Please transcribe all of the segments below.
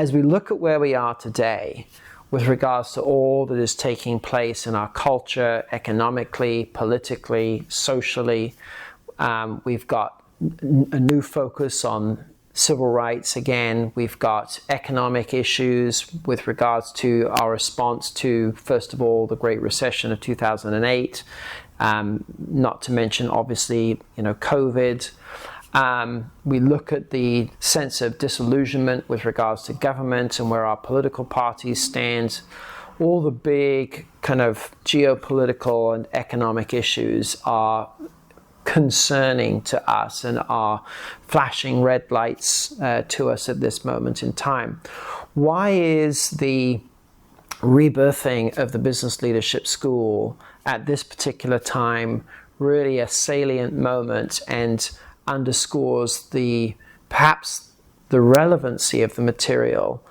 as we look at where we are today, with regards to all that is taking place in our culture, economically, politically, socially, we've got a new focus on civil rights again. We've got economic issues with regards to our response to, first of all, the Great Recession of 2008, not to mention, obviously, COVID. We look at the sense of disillusionment with regards to government and where our political parties stand. All the big kind of geopolitical and economic issues are concerning to us and are flashing red lights to us at this moment in time. Why is the rebirthing of the Business Leadership School at this particular time really a salient moment and underscores perhaps the relevancy of the material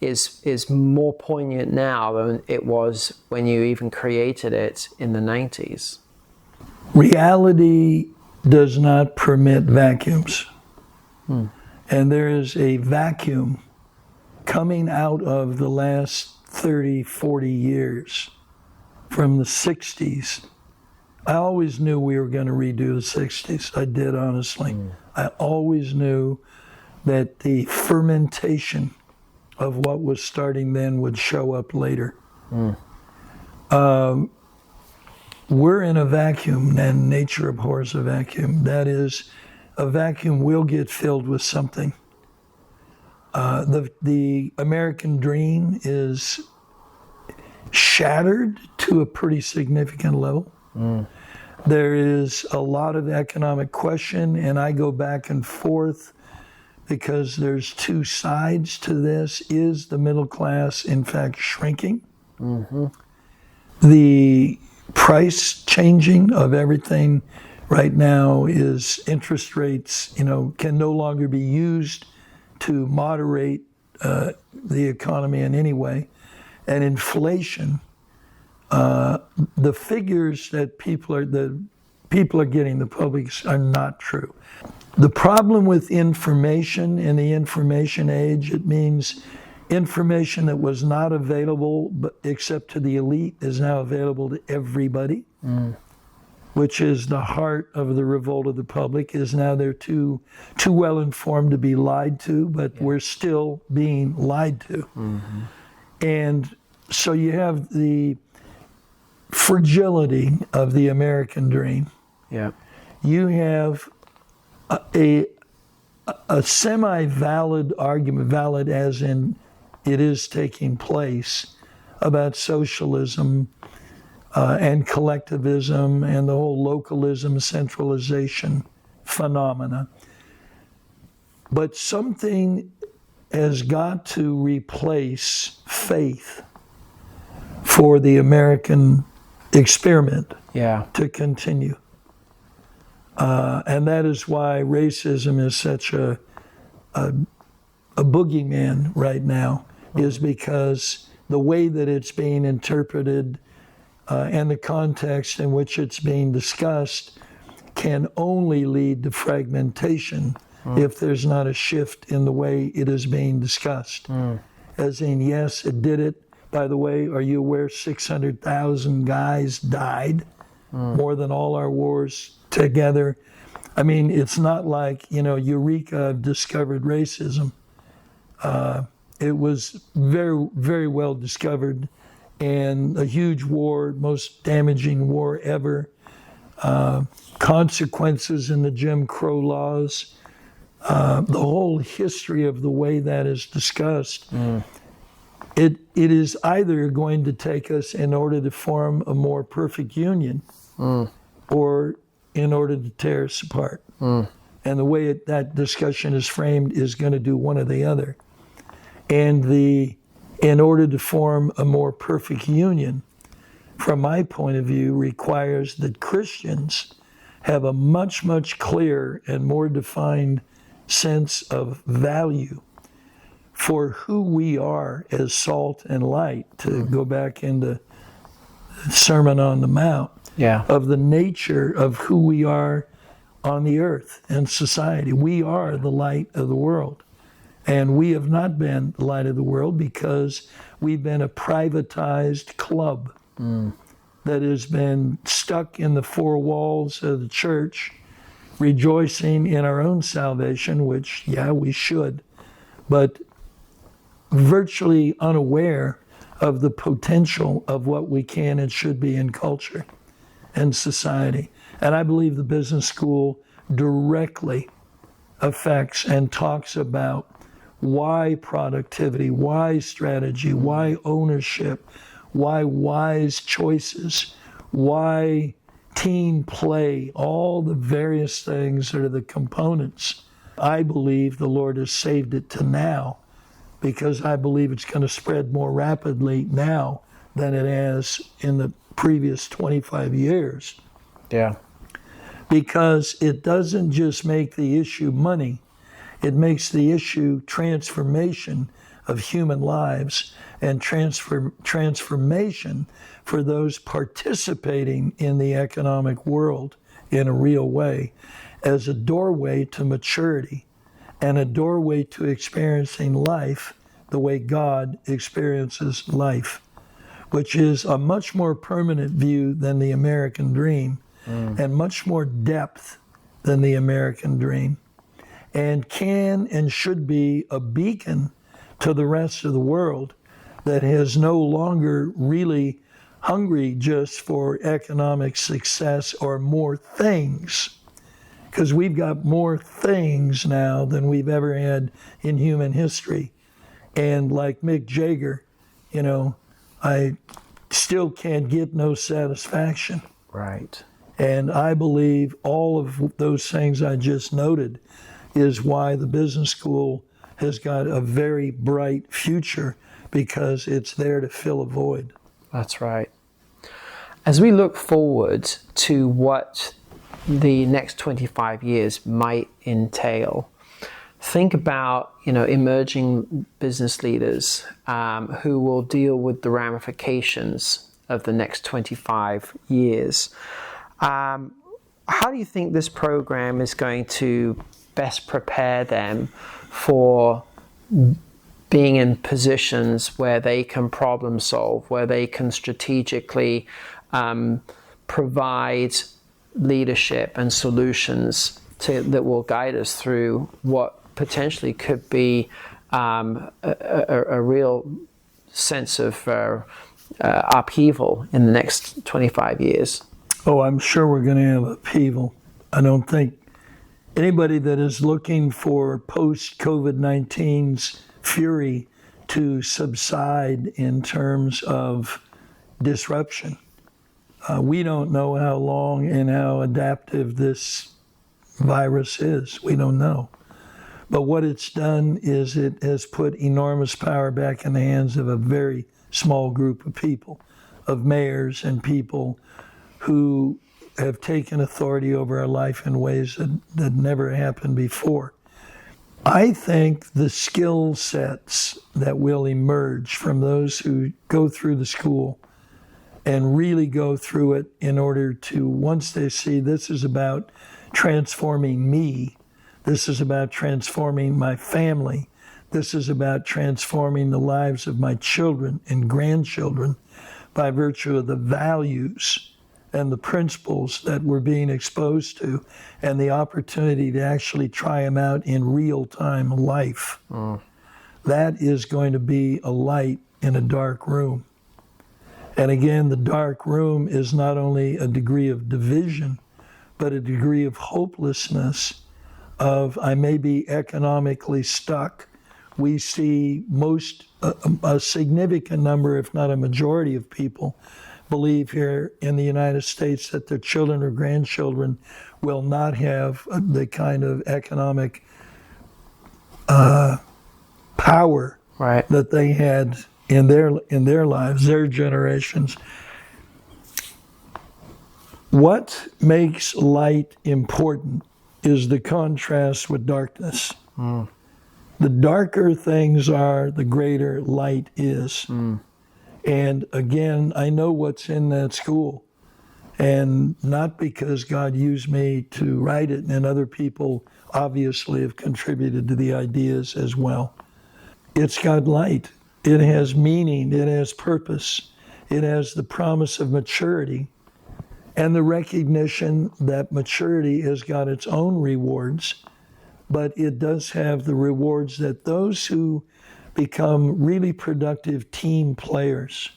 is more poignant now than it was when you even created it in the 90s? Reality does not permit vacuums. And there is a vacuum coming out of the last 30, 40 years from the 60s. I always knew we were going to redo the 60s. I did, honestly. I always knew that the fermentation of what was starting then would show up later. We're in a vacuum, and nature abhors a vacuum. That is, a vacuum will get filled with something. The American dream is shattered to a pretty significant level. There is a lot of economic question, and I go back and forth because there's two sides to this. Is the middle class, in fact, shrinking? The price changing of everything right now is interest rates, can no longer be used to moderate the economy in any way. And inflation, the figures that people are getting, the public, are not true. The problem with information in the information age, it means information that was not available except to the elite is now available to everybody, which is the heart of the revolt of the public. Is now they're too well informed to be lied to, but we're still being lied to. And so you have the fragility of the American dream. You have a semi-valid argument, valid as in it is taking place, about socialism and collectivism and the whole localism, centralization phenomena. But something has got to replace faith for the American experiment to continue. And that is why racism is such a boogeyman right now, is because the way that it's being interpreted and the context in which it's being discussed can only lead to fragmentation if there's not a shift in the way it is being discussed. As in, yes, it did it. By the way, are you aware 600,000 guys died? More than all our wars together. I mean, it's not like, Eureka, I've discovered racism. It was very, very well discovered, and a huge war, most damaging war ever. Consequences in the Jim Crow laws. The whole history of the way that is discussed. It is either going to take us in order to form a more perfect union or in order to tear us apart. And the way that discussion is framed is going to do one or the other. And in order to form a more perfect union, from my point of view, requires that Christians have a much, much clearer and more defined sense of value for who we are as salt and light, to go back into the Sermon on the Mount, of the nature of who we are on the earth and society. We are the light of the world. And we have not been the light of the world because we've been a privatized club that has been stuck in the four walls of the church, rejoicing in our own salvation, which, yeah, we should, but virtually unaware of the potential of what we can and should be in culture and society. And I believe the business school directly affects and talks about why productivity, why strategy, why ownership, why wise choices, why team play, all the various things that are the components. I believe the Lord has saved it to now because I believe it's going to spread more rapidly now than it has in the previous 25 years. Yeah. Because it doesn't just make the issue money, it makes the issue transformation of human lives and transformation for those participating in the economic world in a real way as a doorway to maturity and a doorway to experiencing life the way God experiences life, which is a much more permanent view than the American dream and much more depth than the American dream, and can and should be a beacon to the rest of the world that is no longer really hungry just for economic success or more things, because we've got more things now than we've ever had in human history. And like Mick Jagger, you know, I still can't get no satisfaction. Right. And I believe all of those things I just noted is why the business school has got a very bright future, because it's there to fill a void. That's right. As we look forward to what the next 25 years might entail, think about, emerging business leaders who will deal with the ramifications of the next 25 years. How do you think this program is going to best prepare them for being in positions where they can problem solve, where they can strategically provide leadership and solutions that will guide us through what potentially could be a real sense of upheaval in the next 25 years? Oh, I'm sure we're going to have upheaval. I don't think anybody that is looking for post-COVID-19's fury to subside in terms of disruption. We don't know how long and how adaptive this virus is. We don't know. But what it's done is it has put enormous power back in the hands of a very small group of people, of mayors and people who have taken authority over our life in ways that never happened before. I think the skill sets that will emerge from those who go through the school and really go through it in order to, once they see this is about transforming me, this is about transforming my family, this is about transforming the lives of my children and grandchildren by virtue of the values and the principles that we're being exposed to and the opportunity to actually try them out in real-time life. That is going to be a light in a dark room. And again, the dark room is not only a degree of division, but a degree of hopelessness of I may be economically stuck. We see a significant number, if not a majority of people, believe here in the United States that their children or grandchildren will not have the kind of economic power that they had in their lives, their generations. What makes light important is the contrast with darkness. The darker things are, the greater light is. And again, I know what's in that school. And not because God used me to write it, and other people obviously have contributed to the ideas as well. It's got light. It has meaning. It has purpose. It has the promise of maturity and the recognition that maturity has got its own rewards, but it does have the rewards that those who become really productive team players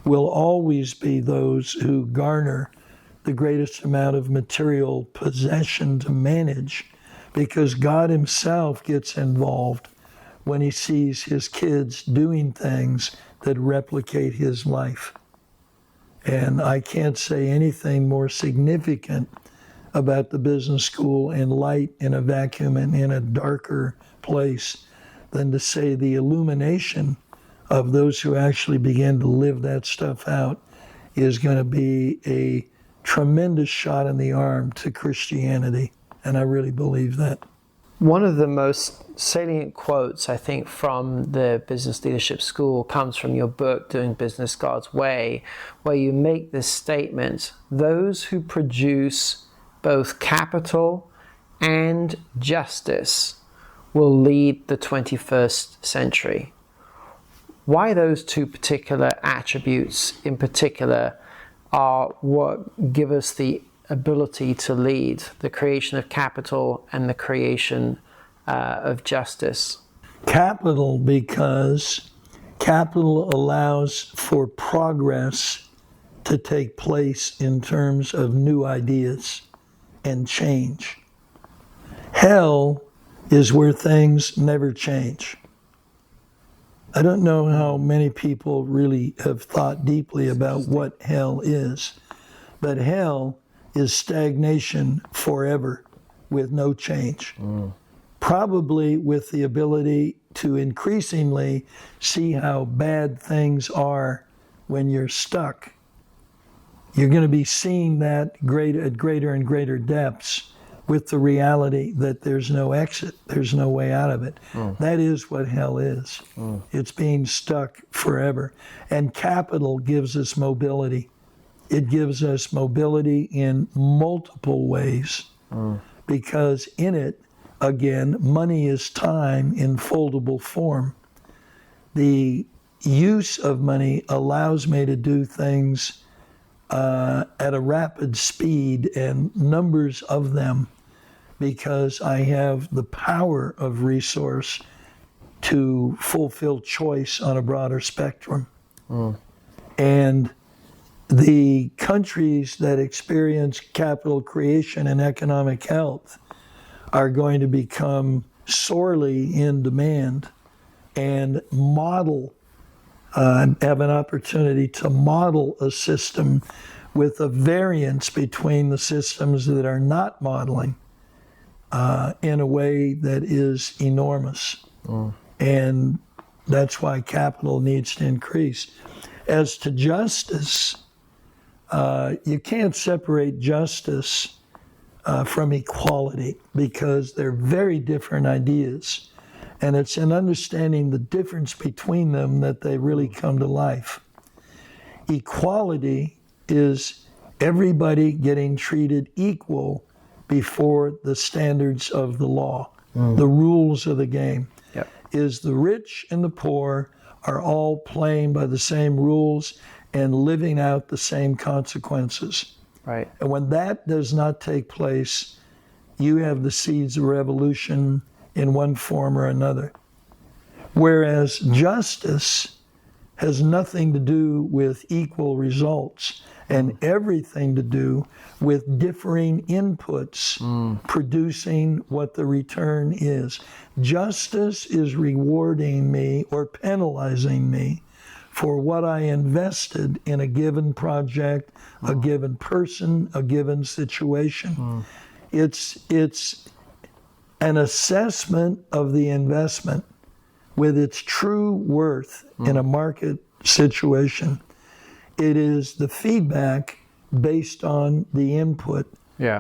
will always be those who garner the greatest amount of material possession to manage, because God himself gets involved when he sees his kids doing things that replicate his life. And I can't say anything more significant about the business school and light in a vacuum and in a darker place than to say the illumination of those who actually begin to live that stuff out is going to be a tremendous shot in the arm to Christianity. And I really believe that. One of the most salient quotes, I think, from the Business Leadership School comes from your book, Doing Business God's Way, where you make this statement: those who produce both capital and justice will lead the 21st century. Why those two particular attributes in particular are what give us the ability to lead the creation of capital and the creation of justice? Capital, because capital allows for progress to take place in terms of new ideas and change. Hell is where things never change. I don't know how many people really have thought deeply about what hell is, but hell is stagnation forever with no change. Probably with the ability to increasingly see how bad things are when you're stuck. You're going to be seeing that at greater and greater depths, with the reality that there's no exit, there's no way out of it. That is what hell is. It's being stuck forever. And capital gives us mobility. It gives us mobility in multiple ways, because in it, again, money is time in foldable form. The use of money allows me to do things at a rapid speed and numbers of them, because I have the power of resource to fulfill choice on a broader spectrum. And the countries that experience capital creation and economic health are going to become sorely in demand and have an opportunity to model a system with a variance between the systems that are not modeling in a way that is enormous. And that's why capital needs to increase. As to justice, you can't separate justice from equality, because they're very different ideas. And it's in understanding the difference between them that they really come to life. Equality is everybody getting treated equal before the standards of the law, the rules of the game. Is the rich and the poor are all playing by the same rules and living out the same consequences. Right. And when that does not take place, you have the seeds of revolution in one form or another. Whereas justice has nothing to do with equal results and everything to do with differing inputs producing what the return is. Justice is rewarding me or penalizing me for what I invested in a given project, a given person, a given situation. It's an assessment of the investment with its true worth in a market situation. It is the feedback based on the input,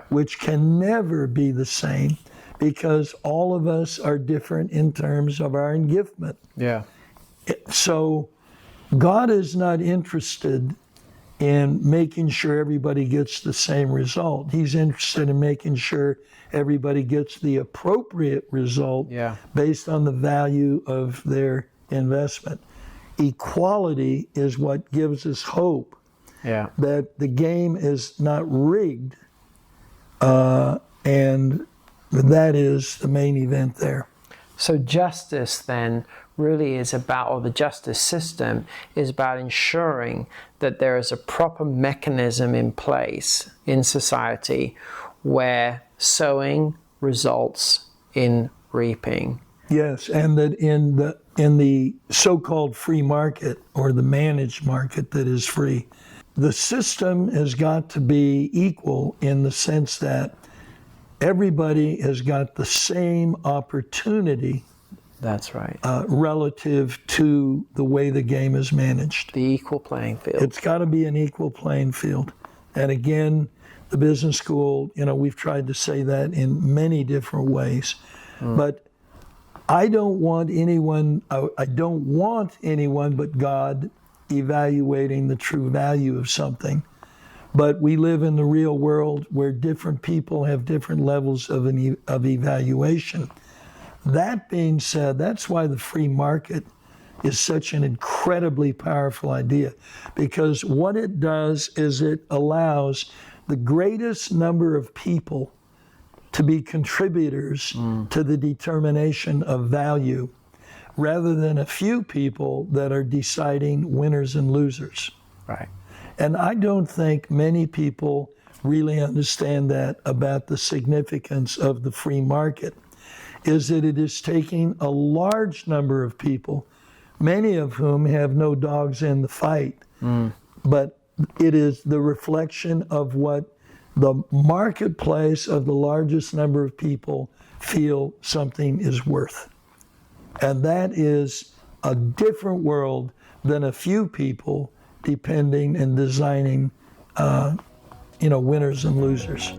which can never be the same, because all of us are different in terms of our engagement. So God is not interested in making sure everybody gets the same result. He's interested in making sure everybody gets the appropriate result based on the value of their investment. Equality is what gives us hope that the game is not rigged, and that is the main event there. So justice then really is about, or the justice system is about ensuring that there is a proper mechanism in place in society where sowing results in reaping. Yes, and that in the so-called free market, or the managed market that is free, the system has got to be equal in the sense that everybody has got the same opportunity. That's right. Relative to the way the game is managed. The equal playing field. It's got to be an equal playing field. And again, the business school, we've tried to say that in many different ways. But I don't want anyone but God evaluating the true value of something. But we live in the real world where different people have different levels of evaluation. That being said, that's why the free market is such an incredibly powerful idea, because what it does is it allows the greatest number of people to be contributors to the determination of value, rather than a few people that are deciding winners and losers. Right. And I don't think many people really understand that about the significance of the free market, is that it is taking a large number of people, many of whom have no dogs in the fight, but it is the reflection of what the marketplace of the largest number of people feel something is worth. And that is a different world than a few people depending and designing, winners and losers.